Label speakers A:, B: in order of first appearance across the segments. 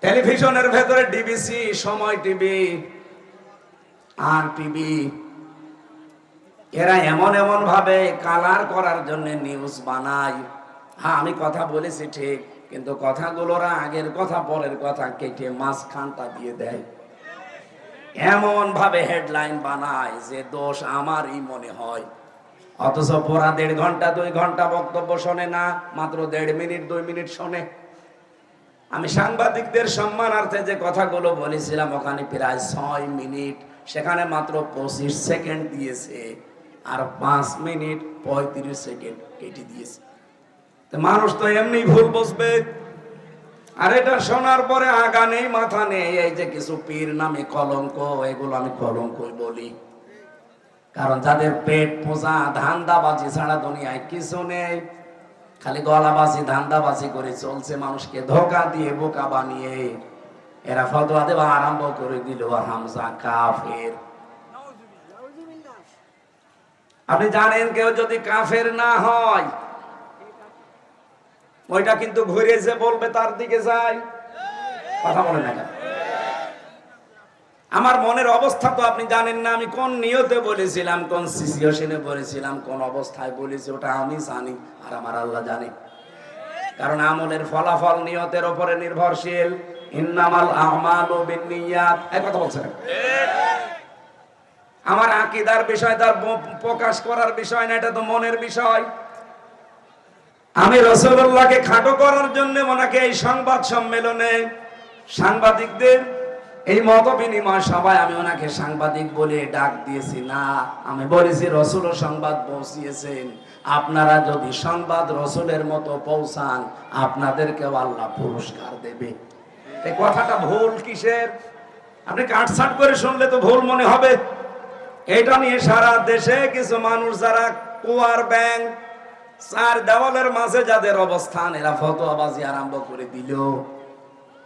A: টেলিভিশনের ভেতরে ডিবিসি, সময় টিভি, আর টিভি, এরা এমন এমন ভাবে কালার করার জন্য নিউজ বানায়। হ্যাঁ, আমি কথা বলেছি ঠিক, কিন্তু কথাগুলোরা আগের কথা পরের কথা কেটে মাঝখানটা দিয়ে দেয়। এমন ভাবে হেডলাইন বানায় যে দোষ আমারই মনে হয়, অথচ পুরা 1.5 ঘন্টা 2 ঘন্টা বক্তব্য শোনে না, মাত্র 1.5 মিনিট 2 মিনিট শোনে। আমি সাংবাদিকদের সম্মানার্থে যে কথাগুলো বলেছিলাম ওখানে প্রায় 6 মিনিট, সেখানে মাত্র 25 সেকেন্ড দিয়েছে, আর 5 মিনিট 35 সেকেন্ড কেটে দিয়েছে। তো মানুষ তো এমনি ভুল বুঝবে। আর এটা শোনার পরে আগা নেই মাথা নেই। এই যে কিছু পীর নামে কলঙ্ক, এগুলো আমি কলঙ্কই বলি, কারণ যাদের পেট পূজা ধান্দাবাজি ছাড়া দুনিয়ায় কিছু নেই, খালি গলাবাজি ধান্দাবাজি করে চলছে, মানুষকে ধোকা দিয়ে বোকা বানিয়ে এরা ফতোয়া দেওয়া আরম্ভ করে দিল, হামজা কাফের। আপনি জানেন কেউ যদি কাফের না হয়, ওইটা কিন্তু ঘুরে যে বলবে তার দিকে যায়। কথা বলে না কেন? আমার মনের অবস্থা তো আপনি জানেন না, আমি কোন নিয়তে বলেছিলাম, কোন সিচুয়েশনে বলেছিলাম, কোন অবস্থায় বলেছি, ওটা আমি জানি আর আমার আল্লাহ জানে। কারণ আমলের ফলাফল নিয়তের উপরে নির্ভরশীল। ইন্নামাল আমালু বিন্নিয়াত, এই কথা বলছেন। আমার আকীদার বিষয়, তার প্রকাশ করার বিষয় না, এটা তো মনের বিষয়। আমি রাসূলুল্লাহকে খাটো করার জন্য ওনাকে এই সংবাদ সম্মেলনে সাংবাদিকদের এই মত বিনিময় সভায় আমি ওনাকে সাংবাদিক বলে ডাক দিয়েছি না, আমি বলেছি রাসূল সংবাদ পৌঁছিয়েছেন, আপনারা যদি সংবাদ রাসূলের মতো পৌঁছান আপনাদেরকেও আল্লাহ পুরস্কার দেবে। এই কথাটা ভুল কিসের? আপনি কাটছাট করে শুনলে তো ভুল মনে হবে। এটা নিয়ে সারা দেশে কিছু মানুষ যারা কুয়ার ব্যাং, চার দেওয়ালের মাঝে যাদের অবস্থান, এরা ফতোয়াবাজি আরম্ভ করে দিল।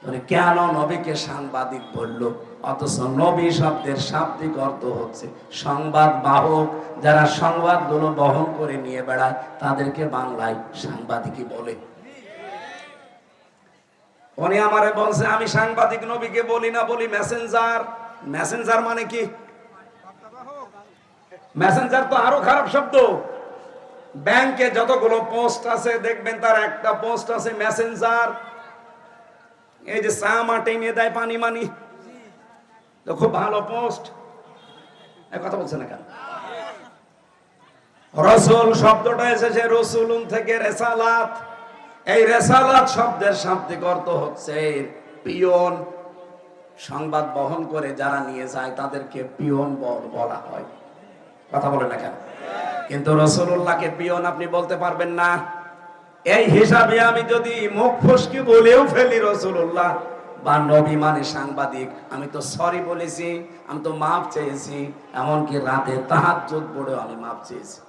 A: মানে কেন নবীকে সাংবাদিক বললো, অথচ নবী শব্দের শাব্দিক অর্থ হচ্ছে সংবাদ বাহক। যারা সংবাদগুলো বহন করে নিয়ে বেড়ায় তাদেরকে বাংলায় সাংবাদিকই বলে। উনি আমারে বলছে আমি সাংবাদিক নবীকে বলি না, বলি মেসেঞ্জার। মেসেঞ্জার মানে কি? মেসেঞ্জার তো আরো খারাপ শব্দ। ব্যাংকে যতগুলো পোস্ট আছে দেখবেন তার একটা পোস্ট আছে মেসেঞ্জার। এই যে চা মাটে নিয়ে দেয় পানি মানি, তো খুব ভালো পোস্ট। এই কথা বলছে না কেন? রাসূল শব্দটা এসেছে রাসূলুন থেকে, রেসালাত। এই রেসালাত শব্দের শাব্দিক অর্থ হচ্ছে পিয়ন। সংবাদ বহন করে যারা নিয়ে যায় তাদেরকে পিয়ন বলা হয়। কথা বলে না কেন? কিন্তু রাসূলুল্লাহকে পিয়ন আপনি বলতে পারবেন না। এই হিসাবে আমি যদি মুখ ফসকে বলেও ফেলি রাসূলুল্লাহ বা নবী মানে সাংবাদিক, আমি তো সরি বলেছি, আমি তো মাফ চেয়েছি, এমনকি রাতে তাহাজ্জুদ পড়েও আমি মাফ চেয়েছি।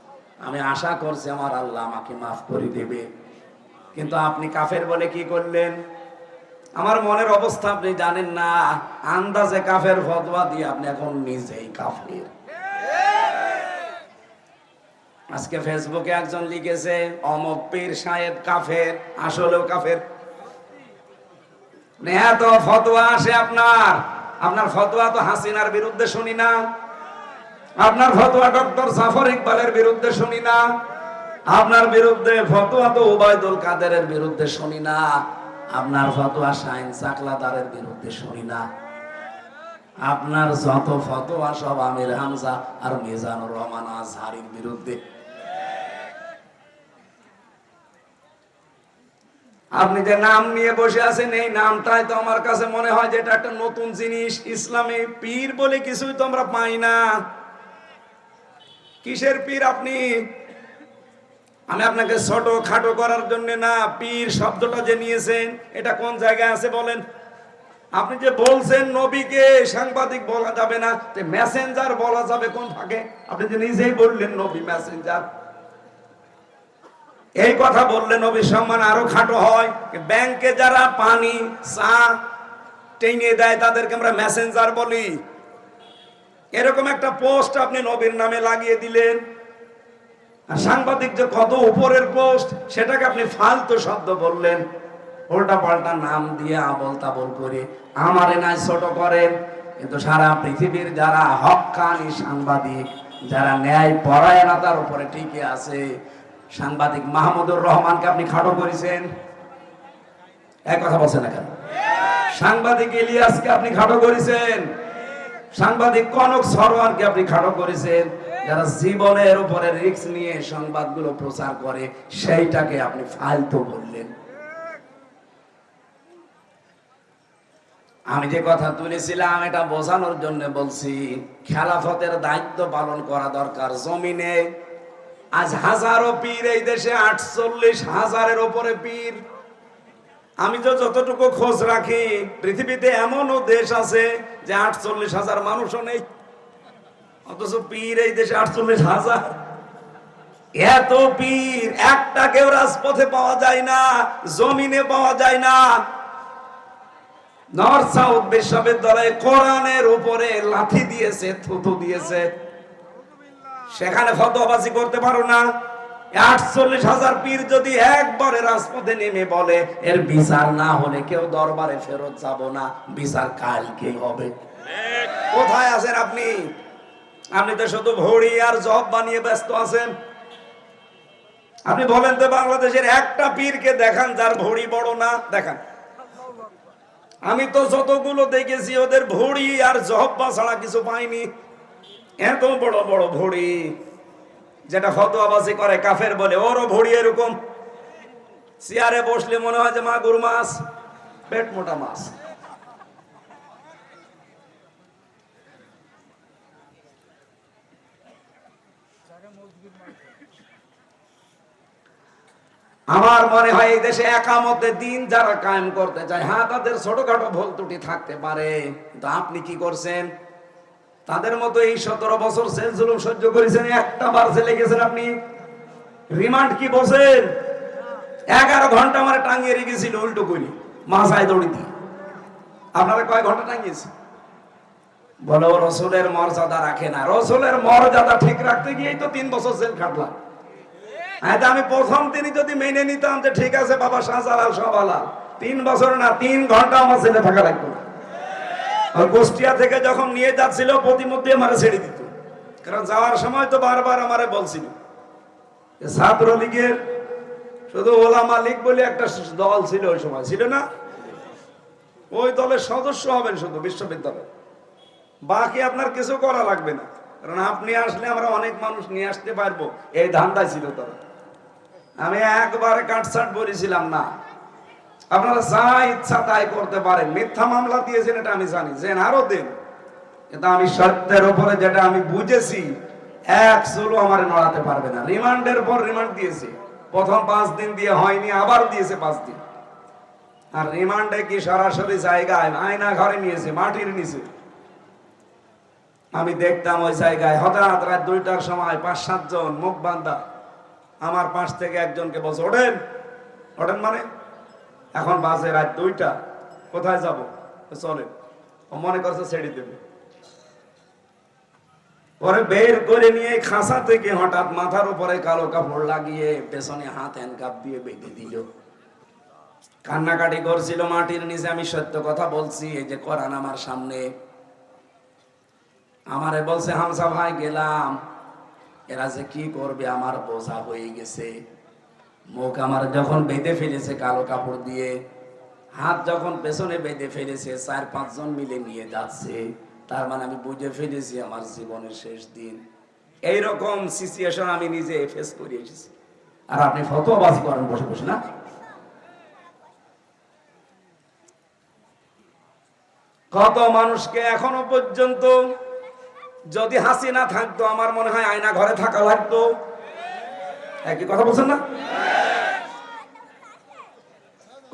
A: আমি আশা করছি আমার আল্লাহ আমাকে মাফ করে দেবে। কিন্তু আপনি কাফের বলে কি করলেন? আমার মনের অবস্থা আপনি জানেন না। আন্দাজে কাফের ফতোয়া দিয়ে আপনি এখন নিজেই কাফের। আজকে ফেসবুকে একজন লিখেছে অমক পীর সাহেব কাফের, আসলেও কাফের। এত ফতোয়া আসে আপনার ফতোয়া তো হাসিনার বিরুদ্ধে শুনি না, আপনার ফতোয়া ডক্টর জাফর ইকবালের বিরুদ্ধে শুনি না, আপনার বিরুদ্ধে ফতোয়া তো ওবায়দুল কাদেরের বিরুদ্ধে শুনি না, আপনার ফতোয়া শাহিন চাকলাদারের বিরুদ্ধে শুনি না। আপনার যত ফতোয়া সব আমির হামজা আর মিজানুর রহমান আজহারীর বিরুদ্ধে। আপনি যে নাম নিয়ে বসে আছেন, এই নামটাই তো আমার কাছে মনে হয় যে এটা একটা নতুন জিনিস। ইসলামে পীর বলে কিছুই তো আমরা পাই না। কিসের পীর আপনি? আমি আপনাকে ছোট খাটো করার জন্য না, পীর শব্দটা যে নিয়েছেন এটা কোন জায়গায় আছে বলেন? আপনি যে বলছেন নবীকে সাংবাদিক বলা যাবে না, মেসেঞ্জার বলা যাবে কোন ভাগে? আপনি যে নিজেই বললেন নবী মেসেঞ্জার। এই কথা বললে নবীর সম্মান আরো খাটো হয়। ব্যাংকে যারা পানি চা টেনে দেয় তাদেরকে আমরা মেসেঞ্জার বলি। এরকম একটা পোস্ট আপনি নবীর নামে লাগিয়ে দিলেন। আর সাংবাদিক যে কত উপরের পোস্ট সেটাকে আপনি ফালতু শব্দ বললেন। উল্টা পাল্টা নাম দিয়ে আবল তাবল করে আমারে নাই ছোট করেন। কিন্তু সারা পৃথিবীর যারা হক্কানি সাংবাদিক, যারা ন্যায় পরায়ণতার উপরে টিকে আছে, সাংবাদিক মাহমুদুর রহমানকে আপনি খাটো করেছেন, এক কথা বলছেন না কেন? সাংবাদিক ইলিয়াসকে আপনি খাটো করেছেন, সাংবাদিক কনক সরওয়ারকে আপনি খাটো করেছেন। যারা জীবনের উপরে রিস্ক নিয়ে সংবাদগুলো প্রচার করে সেইটাকে আপনি ফালতু বললেন। আমি যে কথা তুলেছিলাম এটা বোঝানোর জন্য বলছি, খেলাফতের দায়িত্ব পালন করা দরকার জমিনে। আজ হাজারো পীর এই দেশে, 48,000-এর উপরে পীর। আমি তো যতটুকু খোঁজ রাখি পৃথিবীতে এমনও দেশ আছে যে 48,000 মানুষও নেই, অথচ পীর এই দেশে 48,000। এত পীর, একটা কেউ রাজপথে পাওয়া যায় না, জমিনে পাওয়া যায় না। নর্থ সাউথ বিশ্ববিদ্যালয়ে কোরআনের উপরে লাঠি দিয়েছে, থুতু দিয়েছে, সেখানে ফতোয়াবাজি করতে পারো না। 48,000 পীর যদি একবারে রাজপথে নেমে বলে এর বিচার না হলে কেউ দরবারে ফেরত যাব না, বিচার কালকে হবে। কোথায় আছেন আপনি? আপনি তো শুধু ভড়ি আর জব বানিয়ে ব্যস্ত আছেন। আপনি বলেন তো বাংলাদেশের একটা পীরকে দেখান যার ভড়ি বড় না, দেখান। আমি তো যতগুলো দেখেছি ওদের ভড়ি আর জহব্বা ছাড়া কিছু পাইনি। এত বড় বড় ভড়ি, যেটা ফতোয়াবাজি করে কাফের বলে, ওরও ভড়ি এরকম। চেয়ারে বসলে মনে হয় যে মাগুর মাছ, পেট মোটা মাছ। আমার মনে হয় এই দেশে একামতের দিন যারা কায়েম করতে চায়, হ্যাঁ তাদের ছোটখাটো ভুল ত্রুটি থাকতে পারে, কিন্তু আপনি কি করছেন? তাদের মতো এই 17 বছর জেল জুলুম সহ্য করেছেন, একটা বার জেলে গেছেন আপনি। রিমান্ড কি বলছেন? 11 ঘন্টা আমার টাঙিয়ে রেখেছিল উল্টো করে মাথায় দড়ি দিয়ে। আপনারা কয় ঘন্টা টাঙিয়েছে? বলো রসুলের মর্যাদা রাখে না। রসুলের মর্যাদা ঠিক রাখতে গিয়েই তো 3 বছর জেল খাটলাম। আমি প্রথম দিনই যদি মেনে নিতাম যে ঠিক আছে বাবা শাহজালাল সব আলাল, 3 বছর না 3 ঘন্টা আমার জেলে থাকা লাগতো না। কুষ্টিয়া থেকে যখন নিয়ে যাচ্ছিল প্রতিমধ্যে আমারে ছেড়ে দিত, কারণ যাওয়ার সময় তো বারবার আমারে বলছিল ছাত্রলীগের শুধু ওলামা লীগ বলে একটা দল ছিল, ওই সময় ছিল না, ওই দলের সদস্য হবেন শুধু বিশ্ববিদ্যালয়, বাকি আপনার কিছু করা লাগবে না, কারণ আপনি আসলে আমরা অনেক মানুষ নিয়ে আসতে পারবো, এই ধান্দা ছিল তারা। আমি একবারে কাটছাট বলেছিলাম না, আপনারা যা ইচ্ছা তাই করতে পারেন। মিথ্যা মামলা দিয়েছেন এটা আমি জানি, যে আরো দিন, কিন্তু আমি সত্যের উপরে যেটা আমি বুঝেছি, এক চুলও আমার নড়াতে পারবে না। রিমান্ডের পর রিমান্ড দিয়েছে, প্রথম 5 দিন দিয়ে হয়নি, আবার দিয়েছে 5 দিন। আর রিমান্ডে কি সরাসরি জায়গায় আয়না ঘরে নিয়েছে, মাটির নিচে। আমি দেখতাম ওই জায়গায় হঠাৎ রাত 2টার সময় 5-7 জন মুখ বান্ধা আমার পাশ থেকে একজনকে বলছে ওঠেন। ওঠেন মানে এখন বাজে রাত 2টা, কোথায় যাব? চলেন। ও মনে করছে ছেড়ে দেবে, পরে বের করে নিয়ে খাঁচা থেকে হঠাৎ মাথার উপরে কালো কাপড় লাগিয়ে পেছনে হাত হ্যান্ডকাপ দিয়ে বেঁধে দিল। কান্নাকাটি করছিল মাটির নিচে। আমি সত্য কথা বলছি, এই যে কোরআন আমার সামনে। আমারে বলছে হামসা ভাই গেলাম, এরা যে কি করবে আমার বোঝা হয়ে গেছে। মুখ আমার যখন বেঁধে ফেলেছে কালো কাপড় দিয়ে, হাত যখন পেছনে বেঁধে ফেলেছে, 4-5 জন মিলে নিয়ে যাচ্ছে, তার মানে আমি বুঝে ফেলেছি আমার জীবনের শেষ দিন। এইরকম সিচুয়েশন আমি নিজে ফেস করে এসেছি। আর আপনি ফতোয়াবাজি করেন বসে বসে না। কত মানুষকে এখনো পর্যন্ত, যদি হাসিনা থাকতো আমার মনে হয় আয়না ঘরে থাকা লাগতো। একই কথা বলছেন না?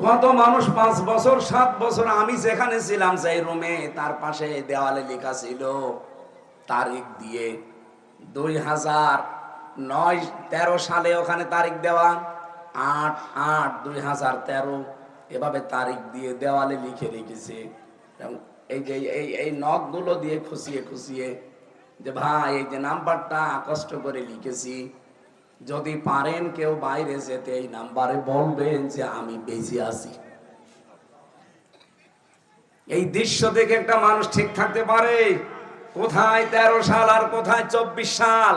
A: কত মানুষ 5 বছর 7 বছর, আমি যেখানে ছিলাম সেই রুমে, তার পাশে দেওয়ালে লেখা ছিল তারিখ দিয়ে 2009-13 সালে ওখানে তারিখ দেওয়া, 8-8-2013 এভাবে তারিখ দিয়ে দেওয়ালে লিখে রেখেছে। এই যে এই নখগুলো দিয়ে খুশিয়ে খুশিয়ে যে ভাই এই যে নাম্বারটা কষ্ট করে লিখেছি, যদি পারেন কেউ বাইরে যেতে এই নাম্বারে বলবেন যে আমি বেঁচে আছি। এই দৃশ্য দেখে একটা মানুষ ঠিক থাকতে পারে? কোথায় 13 সাল আর কোথায় 24 সাল?